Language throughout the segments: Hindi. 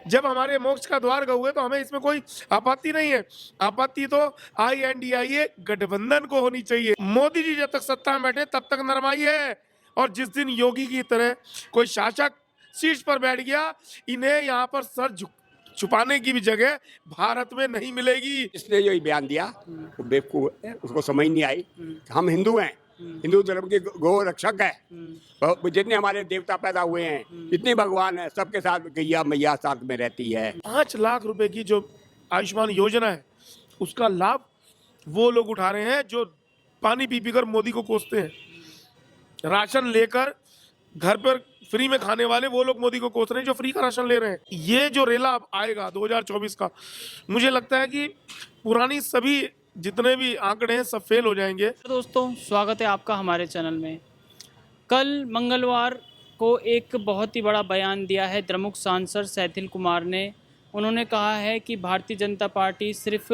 जब हमारे मोक्ष का द्वार गए तो हमें इसमें कोई आपत्ति नहीं है। आपत्ति तो INDIA गठबंधन को होनी चाहिए। मोदी जी जब तक सत्ता में बैठे तब तक नरमाई है, और जिस दिन योगी की तरह कोई शासक शीर्ष पर बैठ गया, इन्हें यहाँ पर सर छुपाने की भी जगह भारत में नहीं मिलेगी। इसने जो बयान दिया वो बेवकूफ है, उसको समझ नहीं आई। हम हिंदू हैं, हिंदू धर्म के गो रक्षक है। और जितने हमारे देवता पैदा हुए हैं, जितने भगवान है, सबके साथ गैया मैया साथ में रहती है। 5 लाख रुपए की जो आयुष्मान योजना है, उसका लाभ वो लोग उठा रहे हैं जो पानी पी कर मोदी को कोसते हैं। राशन लेकर घर पर फ्री में खाने वाले वो लोग मोदी को कोस रहे हैं जो फ्री का राशन ले रहे हैं। ये जो रेला अब आएगा 2024 का, मुझे लगता है कि पुरानी सभी जितने भी आंकड़े हैं सब फेल हो जाएंगे। दोस्तों, स्वागत है आपका हमारे चैनल में। कल मंगलवार को एक बहुत ही बड़ा बयान दिया है द्रमुक सांसद सेथिल कुमार ने। उन्होंने कहा है कि भारतीय जनता पार्टी सिर्फ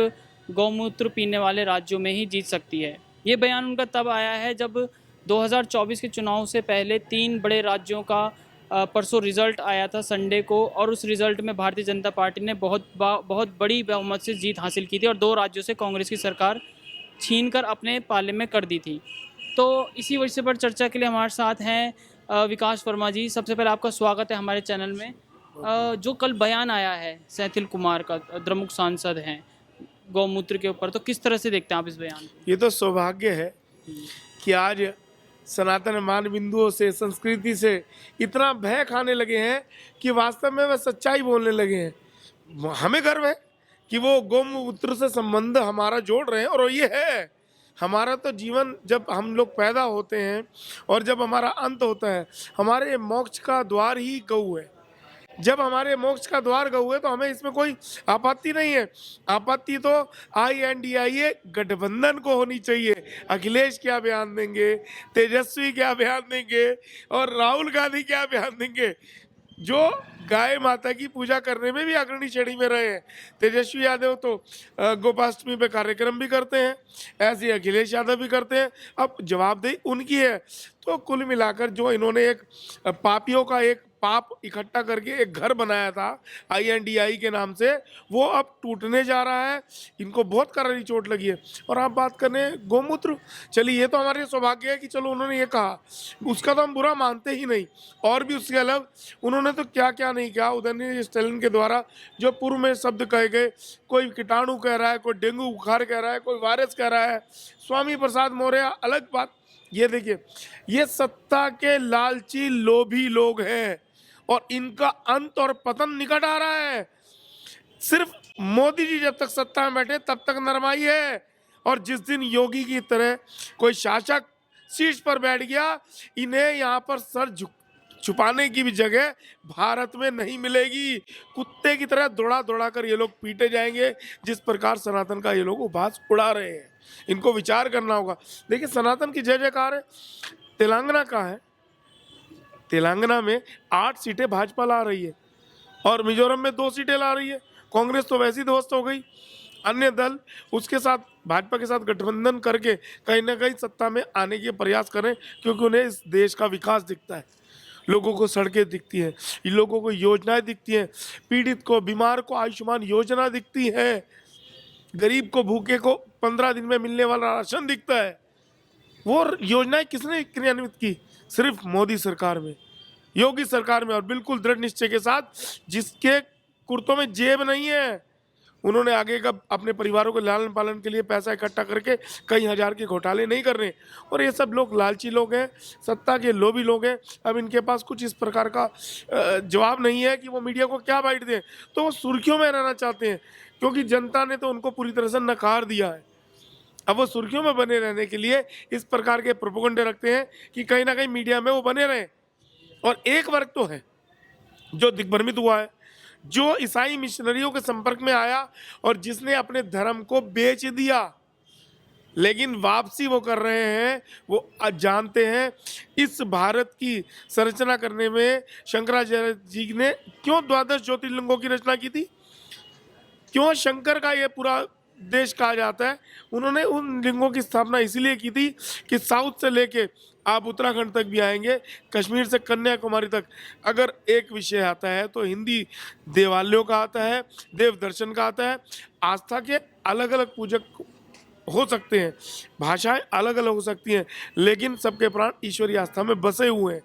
गौमूत्र पीने वाले राज्यों में ही जीत सकती है। ये बयान उनका तब आया है जब 2024 के चुनाव से पहले 3 बड़े राज्यों का परसों रिज़ल्ट आया था संडे को, और उस रिज़ल्ट में भारतीय जनता पार्टी ने बहुत बड़ी बहुमत से जीत हासिल की थी और 2 राज्यों से कांग्रेस की सरकार छीनकर अपने पाले में कर दी थी। तो इसी विषय पर चर्चा के लिए हमारे साथ हैं विकास वर्मा जी। सबसे पहले आपका स्वागत है हमारे चैनल में। जो कल बयान आया है सेथिल कुमार का, द्रमुक सांसद हैं, गौमूत्र के ऊपर, तो किस तरह से देखते हैं आप इस बयान? ये तो सौभाग्य है कि आज सनातन मान बिंदुओं से, संस्कृति से इतना भय खाने लगे हैं कि वास्तव में वह सच्चाई बोलने लगे हैं। हमें गर्व है कि वो गौमूत्र से संबंध हमारा जोड़ रहे हैं, और ये है हमारा तो जीवन। जब हम लोग पैदा होते हैं और जब हमारा अंत होता है, हमारे मोक्ष का द्वार ही गऊ है। जब हमारे मोक्ष का द्वार गए तो हमें इसमें कोई आपत्ति नहीं है। आपत्ति तो INDIA गठबंधन को होनी चाहिए। अखिलेश क्या बयान देंगे, तेजस्वी क्या बयान देंगे, और राहुल गांधी क्या बयान देंगे, जो गाय माता की पूजा करने में भी अग्रणी श्रेणी में रहे हैं। तेजस्वी यादव तो गोपाष्टमी पे कार्यक्रम भी करते हैं, ऐसे ही अखिलेश यादव भी करते हैं। अब जवाबदेही उनकी है। तो कुल मिलाकर जो इन्होंने एक पापियों का एक पाप इकट्ठा करके एक घर बनाया था INDI के नाम से, वो अब टूटने जा रहा है। इनको बहुत करारी चोट लगी है। और आप बात करें गौमूत्र, चलिए ये तो हमारे सौभाग्य है कि चलो उन्होंने ये कहा, उसका तो हम बुरा मानते ही नहीं। और भी उसके अलग उन्होंने तो क्या क्या नहीं किया। उदयनिधि स्टालिन के द्वारा जो पूर्व में शब्द कहे गए, कोई कीटाणु कह रहा है, कोई डेंगू बुखार कह रहा है, कोई वायरस कह रहा है, स्वामी प्रसाद मौर्य अलग बात। ये देखिए, ये सत्ता के लालची लोभी लोग हैं और इनका अंत और पतन निकट आ रहा है। सिर्फ मोदी जी जब तक सत्ता में बैठे तब तक नरमाई है, और जिस दिन योगी की तरह कोई शासक शीर्ष पर बैठ गया, इन्हें यहाँ पर सर छुपाने की भी जगह भारत में नहीं मिलेगी। कुत्ते की तरह दौड़ा दौड़ा कर ये लोग पीटे जाएंगे, जिस प्रकार सनातन का ये लोग उपहास उड़ा रहे हैं। इनको विचार करना होगा। देखिए, सनातन की जय जयकार है। तेलंगाना का है, तेलंगाना में 8 सीटें भाजपा ला रही है और मिजोरम में 2 सीटें ला रही है। कांग्रेस तो वैसी ध्वस्त हो गई। अन्य दल उसके साथ, भाजपा के साथ गठबंधन करके कहीं ना कहीं सत्ता में आने के प्रयास करें, क्योंकि उन्हें इस देश का विकास दिखता है। लोगों को सड़कें दिखती हैं, लोगों को योजनाएं दिखती हैं, पीड़ित को, बीमार को आयुष्मान योजना दिखती है, गरीब को, भूखे को 15 दिन में मिलने वाला राशन दिखता है। वो योजनाएं किसने क्रियान्वित की? सिर्फ मोदी सरकार में, योगी सरकार में, और बिल्कुल दृढ़ निश्चय के साथ, जिसके कुर्तों में जेब नहीं है। उन्होंने आगे का अपने परिवारों के लालन पालन के लिए पैसा इकट्ठा करके कई हजार के घोटाले नहीं कर रहे। और ये सब लोग लालची लोग हैं, सत्ता के लोभी लोग हैं। अब इनके पास कुछ इस प्रकार का जवाब नहीं है कि वो मीडिया को क्या बाइट दें, तो वो सुर्खियों में रहना चाहते हैं, क्योंकि जनता ने तो उनको पूरी तरह से नकार दिया है। अब वो सुर्खियों में बने रहने के लिए इस प्रकार के प्रोपेगेंडे रखते हैं कि कहीं ना कहीं मीडिया में वो बने रहें। और एक वर्ग तो है जो दिग्भ्रमित हुआ है, जो ईसाई मिशनरियों के संपर्क में आया और जिसने अपने धर्म को बेच दिया, लेकिन वापसी वो कर रहे हैं। वो जानते हैं इस भारत की संरचना करने में शंकराचार्य जी ने क्यों 12 ज्योतिर्लिंगों की रचना की थी, क्यों शंकर का ये पूरा देश कहा जाता है। उन्होंने उन लिंगों की स्थापना इसीलिए की थी कि साउथ से लेके आप उत्तराखंड तक भी आएंगे, कश्मीर से कन्याकुमारी तक, अगर एक विषय आता है तो हिंदी देवालयों का आता है, देव दर्शन का आता है। आस्था के अलग अलग पूजक हो सकते हैं, भाषाएं अलग अलग हो सकती हैं, लेकिन सबके प्राण ईश्वरीय आस्था में बसे हुए हैं।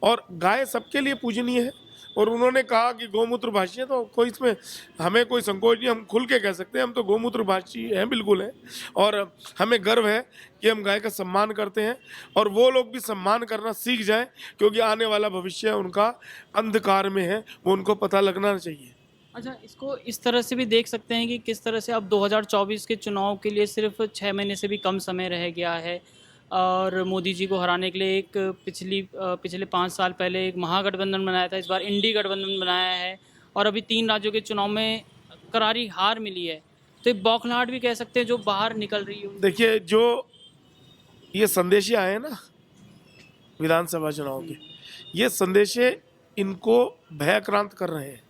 और गाय सबके लिए पूजनीय है। और उन्होंने कहा कि गौमूत्र भाषी है, तो कोई इसमें हमें कोई संकोच नहीं, हम खुल के कह सकते हैं हम तो गौमूत्र भाषी हैं, बिल्कुल हैं। और हमें गर्व है कि हम गाय का सम्मान करते हैं, और वो लोग भी सम्मान करना सीख जाएं, क्योंकि आने वाला भविष्य उनका अंधकार में है, वो उनको पता लगना चाहिए। अच्छा, इसको इस तरह से भी देख सकते हैं कि किस तरह से अब 2024 के चुनाव के लिए सिर्फ 6 महीने से भी कम समय रह गया है, और मोदी जी को हराने के लिए एक पिछले 5 साल पहले एक महागठबंधन बनाया था, इस बार इंडी गठबंधन बनाया है, और अभी 3 राज्यों के चुनाव में करारी हार मिली है। तो एक बौखलाहट भी कह सकते हैं जो बाहर निकल रही है। देखिए, जो ये संदेशे आए हैं ना विधानसभा चुनाव के, ये संदेशे इनको भयक्रांत कर रहे हैं।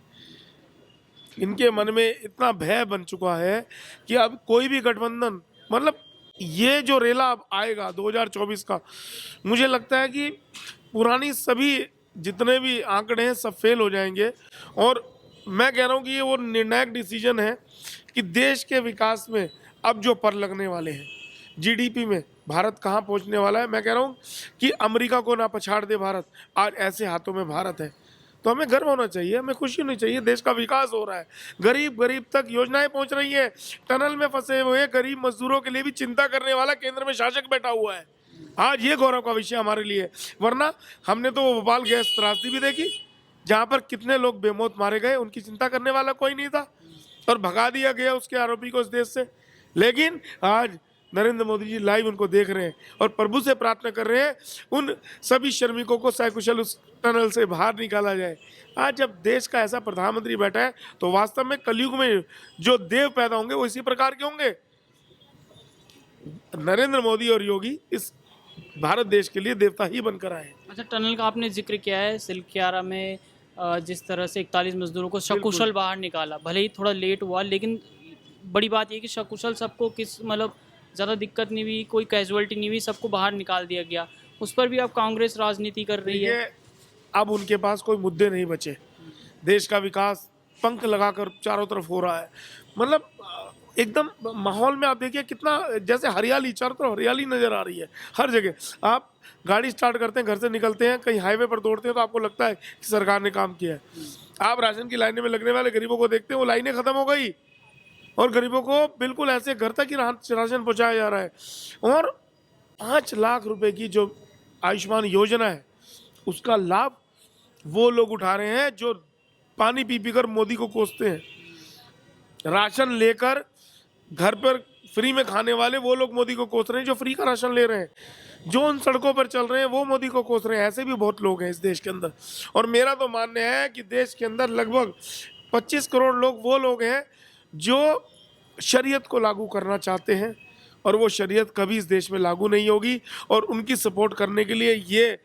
इनके मन में इतना भय बन चुका है कि अब कोई भी गठबंधन, मतलब ये जो रेला अब आएगा 2024 का, मुझे लगता है कि पुरानी सभी जितने भी आंकड़े हैं सब फेल हो जाएंगे। और मैं कह रहा हूँ कि ये वो निर्णायक डिसीजन है कि देश के विकास में अब जो पर लगने वाले हैं, जीडीपी में भारत कहाँ पहुँचने वाला है। मैं कह रहा हूँ कि अमेरिका को ना पछाड़ दे भारत, आज ऐसे हाथों में भारत है। तो हमें गर्व होना चाहिए, हमें खुशी होनी चाहिए, देश का विकास हो रहा है, गरीब तक योजनाएं पहुंच रही हैं, टनल में फंसे हुए गरीब मजदूरों के लिए भी चिंता करने वाला केंद्र में शासक बैठा हुआ है। आज ये गौरव का विषय हमारे लिए है। वरना हमने तो भोपाल गैस त्रासदी भी देखी, जहाँ पर कितने लोग बेमौत मारे गए, उनकी चिंता करने वाला कोई नहीं था, और भगा दिया गया उसके आरोपी को इस देश से। लेकिन आज नरेंद्र मोदी जी लाइव उनको देख रहे हैं और प्रभु से प्रार्थना कर रहे हैं उन सभी श्रमिकों को सकुशल उस टनल से बाहर निकाला जाए। आज जब देश का ऐसा प्रधानमंत्री बैठा है, तो वास्तव में कलयुग में जो देव पैदा होंगे वो इसी प्रकार के होंगे। नरेंद्र मोदी और योगी इस भारत देश के लिए देवता ही बनकर आए। अच्छा, टनल का आपने जिक्र किया है, सिलक्यारा में जिस तरह से 41 मजदूरों को सकुशल बाहर निकाला, भले ही थोड़ा लेट हुआ, लेकिन बड़ी बात यह कि सकुशल सबको मतलब ज़्यादा दिक्कत नहीं हुई, कोई कैजुअलिटी नहीं हुई, सबको बाहर निकाल दिया गया। उस पर भी अब कांग्रेस राजनीति कर रही है। अब उनके पास कोई मुद्दे नहीं बचे, देश का विकास पंख लगाकर चारों तरफ हो रहा है। मतलब एकदम माहौल में आप देखिए कितना, जैसे हरियाली, चारों तरफ हरियाली नजर आ रही है हर जगह। आप गाड़ी स्टार्ट करते हैं, घर से निकलते हैं, कहीं हाईवे पर दौड़ते हैं, तो आपको लगता है कि सरकार ने काम किया है। आप राशन की लाइनें में लगने वाले गरीबों को देखते हैं, वो लाइनें खत्म हो गई और गरीबों को बिल्कुल ऐसे घर तक ही राशन पहुंचाया जा रहा है। और 5 लाख रुपए की जो आयुष्मान योजना है, उसका लाभ वो लोग उठा रहे हैं जो पानी पी पी कर मोदी को कोसते हैं। राशन लेकर घर पर फ्री में खाने वाले वो लोग मोदी को कोस रहे हैं जो फ्री का राशन ले रहे हैं। जो उन सड़कों पर चल रहे हैं वो मोदी को कोस रहे हैं। ऐसे भी बहुत लोग हैं इस देश के अंदर। और मेरा तो मानना है कि देश के अंदर लगभग 25 करोड़ लोग वो लोग हैं जो शरीयत को लागू करना चाहते हैं, और वो शरीयत कभी इस देश में लागू नहीं होगी। और उनकी सपोर्ट करने के लिए ये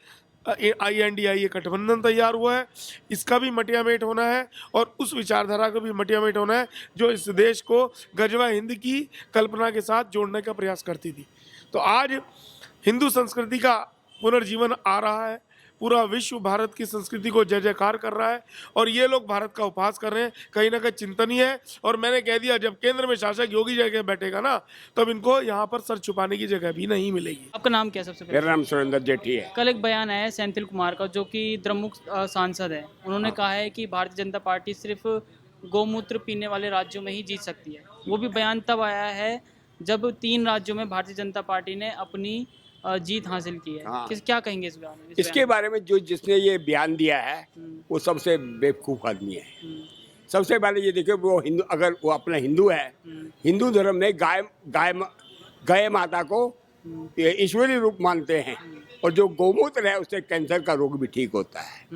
INDI ये गठबंधन तैयार हुआ है। इसका भी मटियामेट होना है और उस विचारधारा का भी मटियामेट होना है जो इस देश को गजवा हिंद की कल्पना के साथ जोड़ने का प्रयास करती थी। तो आज हिंदू संस्कृति का पुनर्जीवन आ रहा है। पूरा विश्व भारत की संस्कृति को जय जयकार कर रहा है और ये लोग भारत का उपहास कर रहे हैं। कहीं ना कहीं चिंतनीय है। और मैंने कह दिया, जब केंद्र में शासक योगी जगह बैठेगा ना, तब इनको यहाँ पर सर छुपाने की जगह भी नहीं मिलेगी। आपका नाम क्या है सबसे पहले? मेरा नाम सुरेंद्र जेठी है। कल एक बयान आया है सेंथिल कुमार का, जो कि द्रमुक सांसद है। उन्होंने कहा है कि भारतीय जनता पार्टी सिर्फ गौमूत्र पीने वाले राज्यों में ही जीत सकती है। वो भी बयान तब आया है जब 3 राज्यों में भारतीय जनता पार्टी ने अपनी जीत हासिल की है। हाँ। क्या कहेंगे इस बयान में? इसके बारे में जिसने ये बयान दिया है वो सबसे बेवकूफ़ आदमी है। सबसे पहले ये देखिए, वो हिंदू, अगर वो अपना हिंदू है, हिंदू धर्म में गाय माता को ईश्वरीय रूप मानते हैं। और जो गौमूत्र है उससे कैंसर का रोग भी ठीक होता है।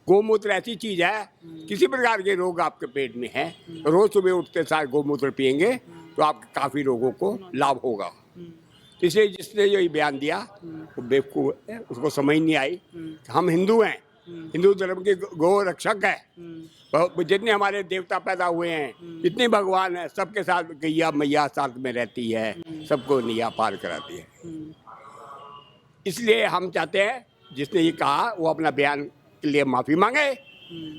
गौमूत्र ऐसी चीज है, किसी प्रकार के रोग आपके पेट में है, रोज सुबह उठते सार गौमूत्र पियेंगे तो आपके काफी रोगों को लाभ होगा। इसलिए जिसने ये बयान दिया वो बेवकूफ है, उसको समझ नहीं आई। हम हिंदू हैं, हिंदू धर्म के गौ रक्षक है। जितने हमारे देवता पैदा हुए हैं, जितने भगवान हैं, सबके साथ गैया मैया साथ में रहती है, सबको नैया पार कराती है। इसलिए हम चाहते हैं जिसने ये कहा वो अपना बयान के लिए माफ़ी मांगे,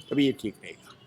तभी ये ठीक रहेगा।